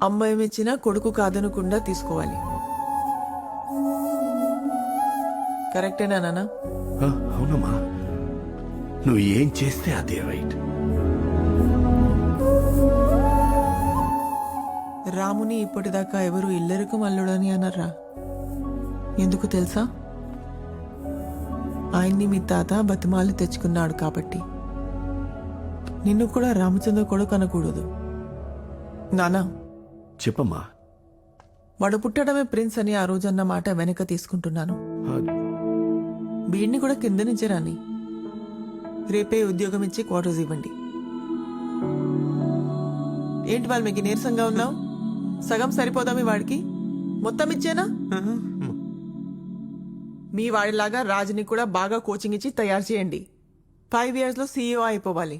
అమ్మ ఏమిచ్చినా కొడుకు కాదనకుండా తీసుకోవాలి. కరెక్టేనా నాన్న? అవునమ్మా, నువ్వు ఏం చేస్తే అదే రైట్. రాముని ఇప్పటిదాకా ఎవరు ఇల్లరికి మల్లుడని అన్నారా? ఎందుకు తెలుసా? ఆయన్ని మీ తాత బతిమాలి తెచ్చుకున్నాడు కాబట్టి. నిన్ను కూడా రామచంద్ర కొడుకు అనకూడదు నానా. చెప్పమ్మా. వాడు పుట్టడమే ప్రిన్స్ అని ఆ రోజన్న మాట వెనక తీసుకుంటున్నాను. వీడిని కూడా కింద నుంచి రాని. రేపే ఉద్యోగం ఇచ్చి క్వార్టర్స్ ఇవ్వండి. ఏంటి వాళ్ళు మీకు నీరసంగా ఉన్నావు? సగం సరిపోదా మీ వాడికి? మొత్తం ఇచ్చేనా? మీ వాడిలాగా రాజుని కూడా బాగా కోచింగ్ ఇచ్చి తయారు చేయండి. 5 years లో CEO అయిపోవాలి.